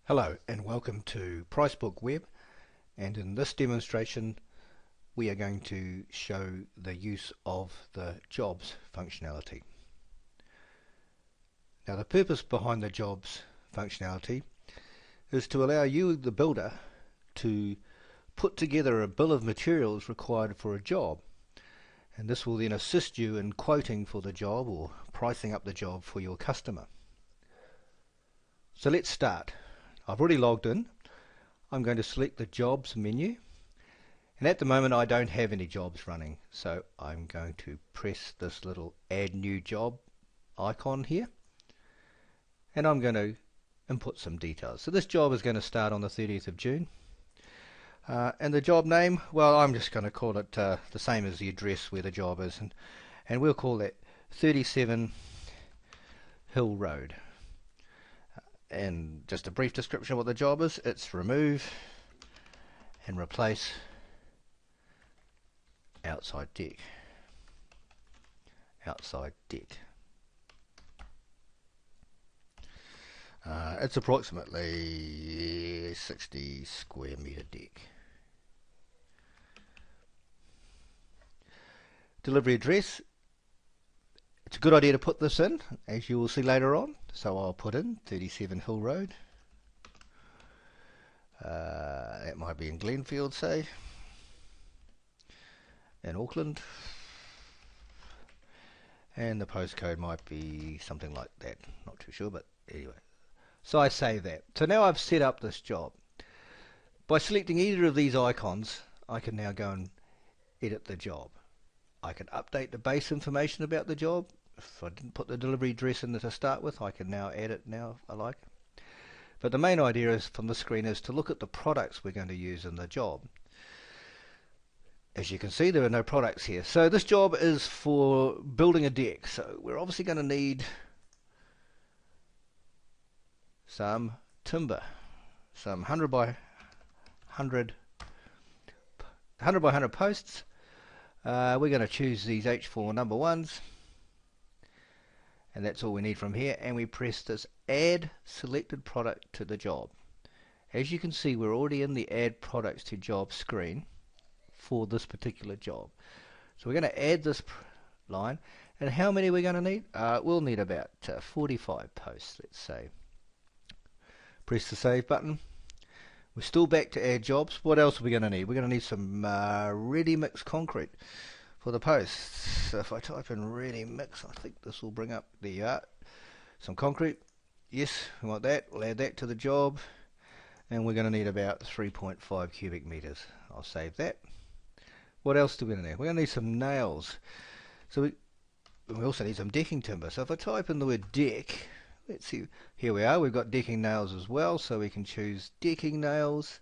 Hello and welcome to Pricebook Web, and in this demonstration we are going to show the use of the jobs functionality. Now the purpose behind the jobs functionality is to allow you, the builder, to put together a bill of materials required for a job, and this will then assist you in quoting for the job or pricing up the job for your customer. So let's start. I've already logged in. I'm going to select the jobs menu, and at the moment I don't have any jobs running, so I'm going to press this little add new job icon here, and I'm going to input some details. So this job is going to start on the 30th of June, and the job name, well, I'm just going to call it the same as the address where the job is, and we'll call that 37 Hill Road. And just a brief description of what the job is: it's remove and replace outside deck. It's approximately 60 square meter deck. Delivery address, it's a good idea to put this in, as you will see later on. So I'll put in 37 Hill Road. That might be in Glenfield, say, in Auckland, and the postcode might be something like that, not too sure, but anyway. So I save that. So now I've set up this job. By selecting either of these icons, I can now go and edit the job. I can update the base information about the job. If I didn't put the delivery address in there to start with, I can now add it now if I like. But the main idea is from the screen is to look at the products we're going to use in the job. As you can see, there are no products here. So this job is for building a deck. So we're obviously going to need some timber, some 100 by 100 posts. We're going to choose these H4 number ones, and that's all we need from here, and we press this add selected product to the job. As you can see, we're already in the add products to job screen for this particular job. So we're going to add this line, and how many are we going to need? We'll need about 45 posts, let's say. Press the save button. We're still back to add jobs. What else are we going to need? We're going to need some ready mix concrete for the posts. So if I type in ready mix, I think this will bring up the some concrete. Yes, we want that. We'll add that to the job, and we're going to need about 3.5 cubic meters. I'll save that. What else do we need? We're going to need some nails. So we also need some decking timber. So if I type in the word deck, let's see, here we are, we've got decking nails as well, so we can choose decking nails,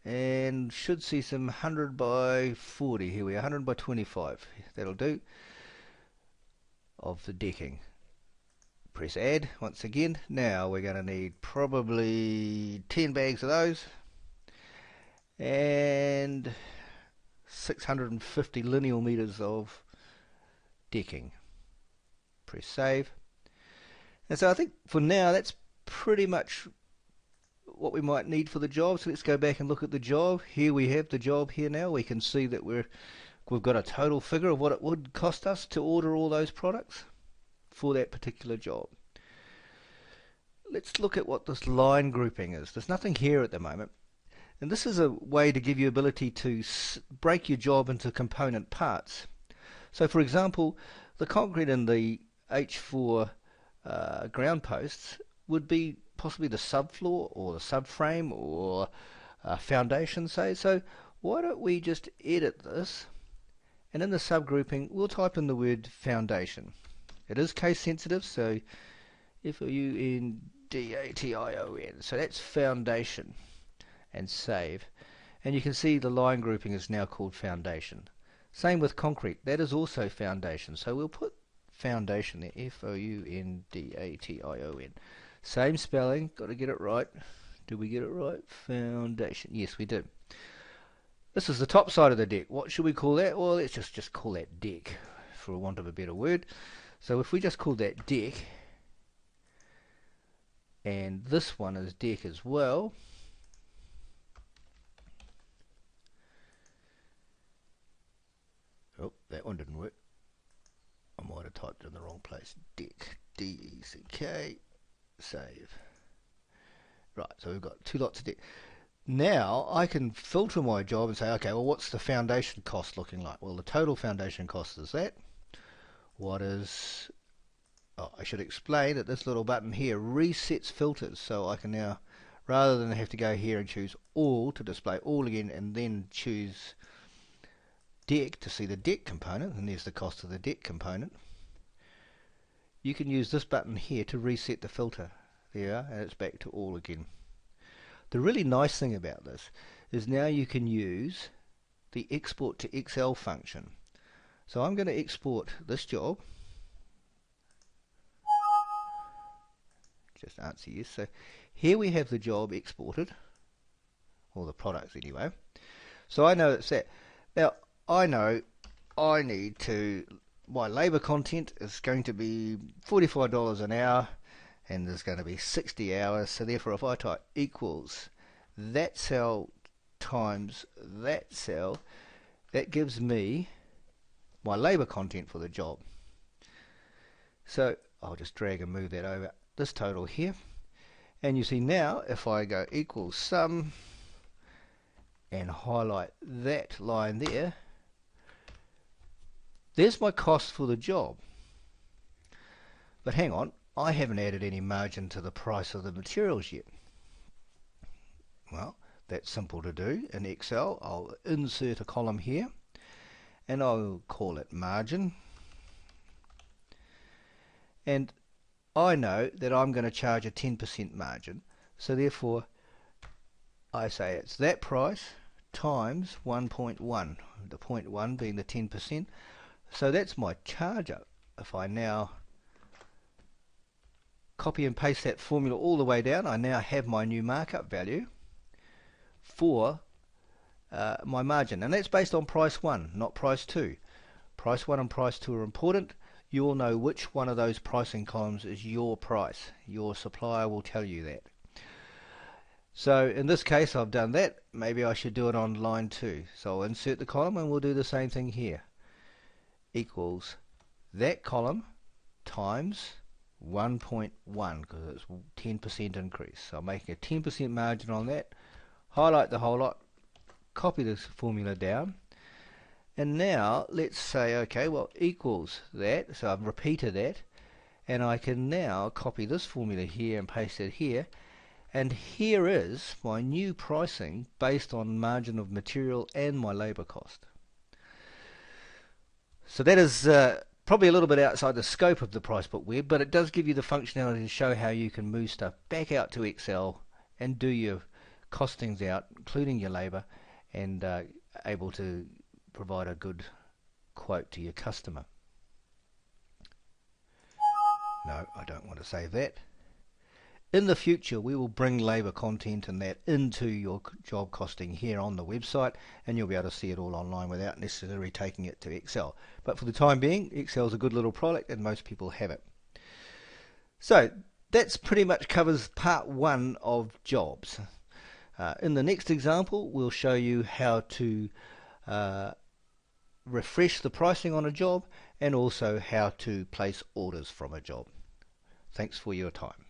and should see some 100 by 40, here we are, 100 by 25, that'll do, of the decking. Press add once again. Now we're going to need probably 10 bags of those, and 650 lineal meters of decking. Press save. And so I think for now that's pretty much what we might need for the job. So let's go back and look at the job. Here we have the job here now. We can see that we've got a total figure of what it would cost us to order all those products for that particular job. Let's look at what this line grouping is. There's nothing here at the moment. And this is a way to give you ability to break your job into component parts. So for example, the concrete in the H4 ground posts would be possibly the subfloor or the subframe or foundation, say. So why don't we just edit this, and in the subgrouping we'll type in the word foundation. It is case sensitive, so F-O-U-N-D-A-T-I-O-N, so that's foundation, and save. And you can see the line grouping is now called foundation. Same with concrete, that is also foundation, so we'll put foundation there, F-O-U-N-D-A-T-I-O-N. Same spelling, got to get it right. Did we get it right? Foundation. Yes, we did. This is the top side of the deck. What should we call that? Well, let's just call that deck, for want of a better word. So if we just call that deck, and this one is deck as well. Oh, that one didn't work. I might have typed it in the wrong place. Deck, D-E-C-K, save. Right, so we've got two lots of deck. Now I can filter my job and say, okay, well, what's the foundation cost looking like? Well, the total foundation cost is that. What is... Oh, I should explain that this little button here resets filters, so I can now, rather than have to go here and choose all to display all again and then choose deck to see the deck component, and there's the cost of the deck component, you can use this button here to reset the filter. There you are, and it's back to all again. The really nice thing about this is now you can use the export to Excel function. So I'm going to export this job. Just answer yes. So here we have the job exported, or the products anyway. So I know it's that. Now I know I need to, my labour content is going to be $45 an hour, and there's going to be 60 hours. So therefore, if I type equals that cell times that cell, that gives me my labour content for the job. So I'll just drag and move that over this total here, and you see now if I go equals sum and highlight that line there, there's my cost for the job. But hang on, I haven't added any margin to the price of the materials yet. Well, that's simple to do in Excel. I'll insert a column here and I'll call it margin, and I know that I'm going to charge a 10% margin, so therefore I say it's that price times 1.1, the 0.1 being the 10%. So that's my charger. If I now copy and paste that formula all the way down, I now have my new markup value for my margin, and that's based on price 1, not price 2. Price 1 and price 2 are important. You'll know which one of those pricing columns is your price. Your supplier will tell you that. So in this case I've done that. Maybe I should do it on line 2. So I'll insert the column and we'll do the same thing here. Equals that column times 1.1, because it's 10% increase. So I'm making a 10% margin on that. Highlight the whole lot. Copy this formula down. And now let's say, okay, well, equals that. So I've repeated that, and I can now copy this formula here and paste it here, and here is my new pricing based on margin of material and my labor cost. So that is probably a little bit outside the scope of the Pricebook Web, but it does give you the functionality to show how you can move stuff back out to Excel and do your costings out, including your labor, and able to provide a good quote to your customer. No, I don't want to save that. In the future, we will bring labor content and that into your job costing here on the website, and you'll be able to see it all online without necessarily taking it to Excel. But for the time being, Excel is a good little product and most people have it. So that's pretty much covers part 1 of jobs. In the next example, we'll show you how to refresh the pricing on a job, and also how to place orders from a job. Thanks for your time.